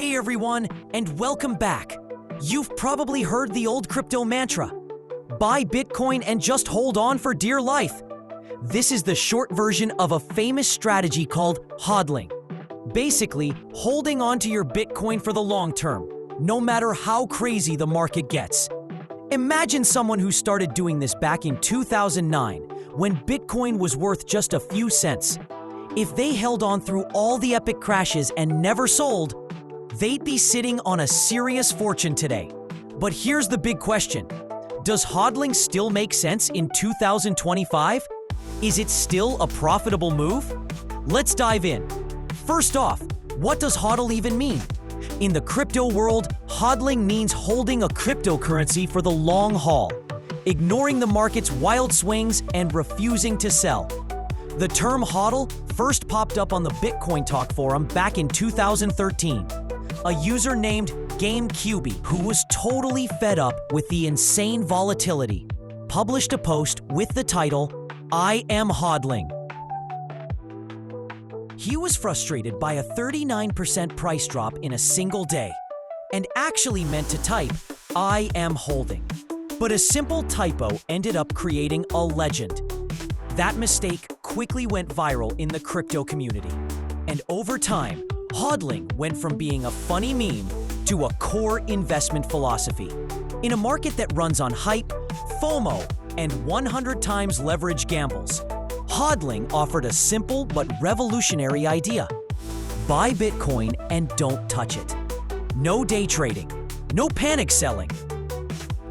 Hey everyone, and welcome back. You've probably heard the old crypto mantra, buy Bitcoin and just hold on for dear life. This is the short version of a famous strategy called HODLing. Basically, holding on to your Bitcoin for the long term, no matter how crazy the market gets. Imagine someone who started doing this back in 2009, when Bitcoin was worth just a few cents. If they held on through all the epic crashes and never sold, they'd be sitting on a serious fortune today. But here's the big question. Does HODLing still make sense in 2025? Is it still a profitable move? Let's dive in. First off, what does HODL even mean? In the crypto world, HODLing means holding a cryptocurrency for the long haul, ignoring the market's wild swings and refusing to sell. The term HODL first popped up on the Bitcoin Talk forum back in 2013. A user named GameCube, who was totally fed up with the insane volatility, published a post with the title, "I am HODLing." He was frustrated by a 39% price drop in a single day, and actually meant to type, "I am holding." But a simple typo ended up creating a legend. That mistake quickly went viral in the crypto community, and over time, HODLing went from being a funny meme to a core investment philosophy. In a market that runs on hype, FOMO, and 100 times leverage gambles, HODLing offered a simple but revolutionary idea. Buy Bitcoin and don't touch it. No day trading, no panic selling.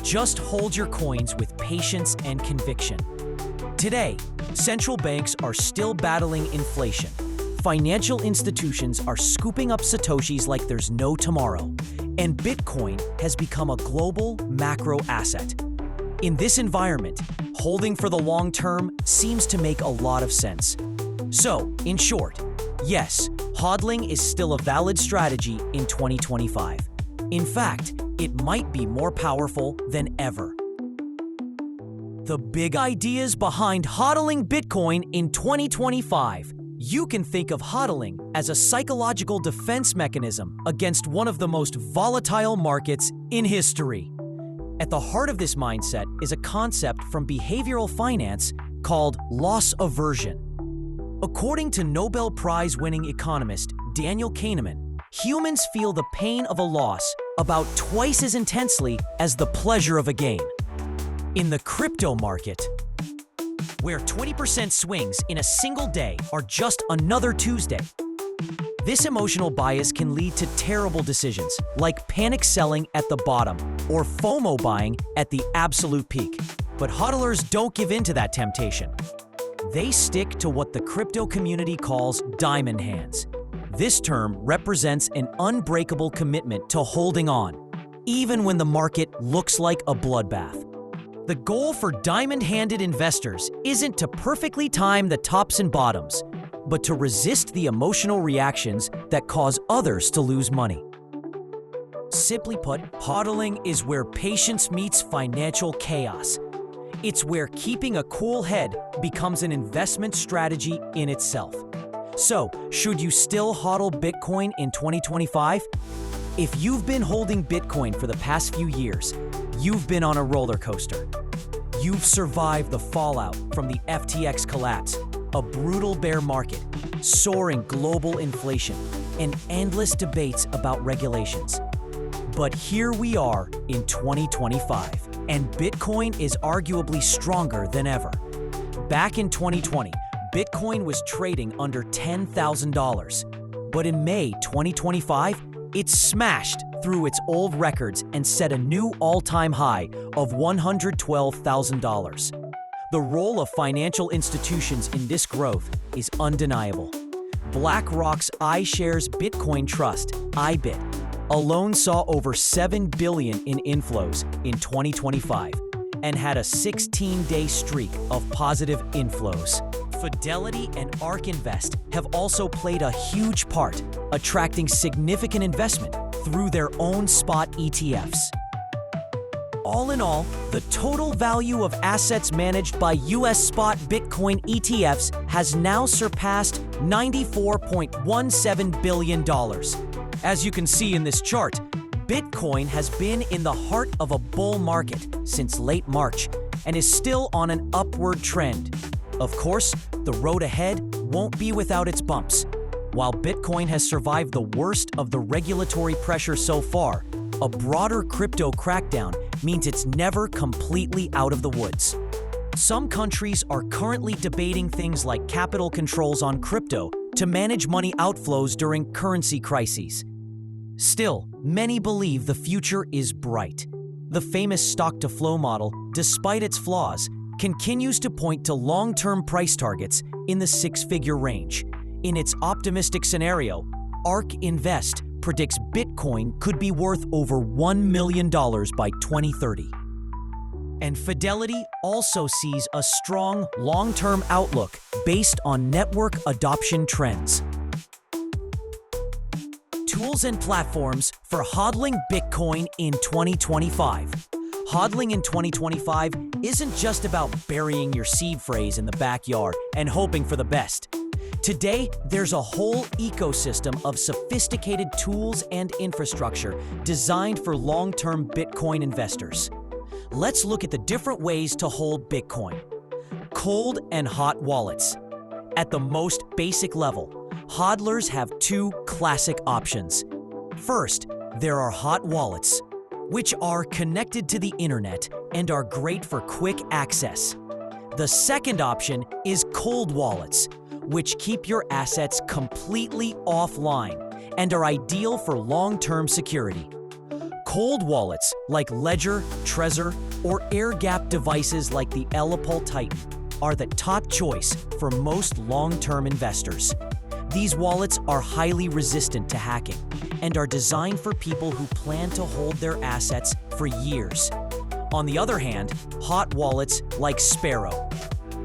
Just hold your coins with patience and conviction. Today, central banks are still battling inflation. Financial institutions are scooping up Satoshis like there's no tomorrow, and Bitcoin has become a global macro asset. In this environment, holding for the long term seems to make a lot of sense. So, in short, yes, HODLing is still a valid strategy in 2025. In fact, it might be more powerful than ever. The big ideas behind HODLing Bitcoin in 2025. You can think of HODLing as a psychological defense mechanism against one of the most volatile markets in history. At the heart of this mindset is a concept from behavioral finance called loss aversion. According to Nobel Prize-winning economist Daniel Kahneman, humans feel the pain of a loss about twice as intensely as the pleasure of a gain. In the crypto market, where 20% swings in a single day are just another Tuesday, this emotional bias can lead to terrible decisions like panic selling at the bottom or FOMO buying at the absolute peak. But HODLers don't give in to that temptation. They stick to what the crypto community calls diamond hands. This term represents an unbreakable commitment to holding on, even when the market looks like a bloodbath. The goal for diamond-handed investors isn't to perfectly time the tops and bottoms, but to resist the emotional reactions that cause others to lose money. Simply put, HODLing is where patience meets financial chaos. It's where keeping a cool head becomes an investment strategy in itself. So, should you still HODL Bitcoin in 2025? If you've been holding Bitcoin for the past few years, you've been on a roller coaster. You've survived the fallout from the FTX collapse, a brutal bear market, soaring global inflation, and endless debates about regulations. But here we are in 2025, and Bitcoin is arguably stronger than ever. Back in 2020, Bitcoin was trading under $10,000. But in May 2025, it smashed through its old records and set a new all-time high of $112,000. The role of financial institutions in this growth is undeniable. BlackRock's iShares Bitcoin Trust, IBIT, alone saw over $7 billion in inflows in 2025 and had a 16-day streak of positive inflows. Fidelity and ARK Invest have also played a huge part, attracting significant investment through their own spot ETFs. All in all, the total value of assets managed by U.S. spot Bitcoin ETFs has now surpassed $94.17 billion. As you can see in this chart, Bitcoin has been in the heart of a bull market since late March and is still on an upward trend. Of course, the road ahead won't be without its bumps. While Bitcoin has survived the worst of the regulatory pressure so far, a broader crypto crackdown means it's never completely out of the woods. Some countries are currently debating things like capital controls on crypto to manage money outflows during currency crises. Still, many believe the future is bright. The famous stock-to-flow model, despite its flaws, continues to point to long-term price targets in the six-figure range. In its optimistic scenario, ARK Invest predicts Bitcoin could be worth over $1 million by 2030. And Fidelity also sees a strong long-term outlook based on network adoption trends. Tools and platforms for hodling Bitcoin in 2025. Hodling in 2025 isn't just about burying your seed phrase in the backyard and hoping for the best. Today, there's a whole ecosystem of sophisticated tools and infrastructure designed for long-term Bitcoin investors. Let's look at the different ways to hold Bitcoin. Cold and hot wallets. At the most basic level, hodlers have two classic options. First, there are hot wallets, which are connected to the internet and are great for quick access. The second option is cold wallets, which keep your assets completely offline and are ideal for long-term security. Cold wallets like Ledger, Trezor, or air-gapped devices like the Ellipal Titan are the top choice for most long-term investors. These wallets are highly resistant to hacking and are designed for people who plan to hold their assets for years. On the other hand, hot wallets like Sparrow,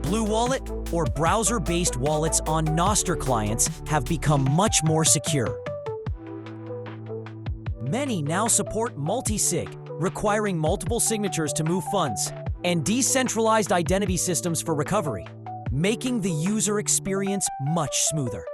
Blue Wallet, or browser-based wallets on Nostr clients have become much more secure. Many now support multi-sig, requiring multiple signatures to move funds, and decentralized identity systems for recovery, making the user experience much smoother.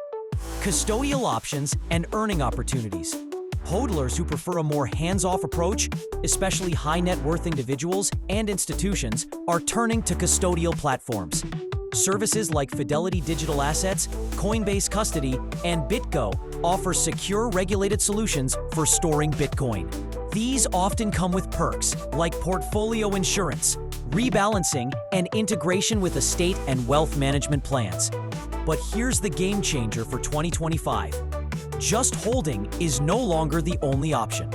Custodial options and earning opportunities. HODLers who prefer a more hands-off approach, especially high-net-worth individuals and institutions, are turning to custodial platforms. Services like Fidelity Digital Assets, Coinbase Custody, and BitGo offer secure regulated solutions for storing Bitcoin. These often come with perks like portfolio insurance, rebalancing, and integration with estate and wealth management plans. But here's the game changer for 2025. Just holding is no longer the only option.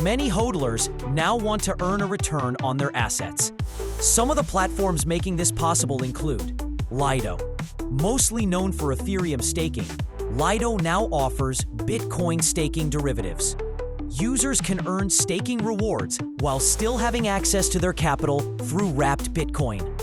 Many hodlers now want to earn a return on their assets. Some of the platforms making this possible include Lido. Mostly known for Ethereum staking, Lido now offers Bitcoin staking derivatives. Users can earn staking rewards while still having access to their capital through wrapped Bitcoin.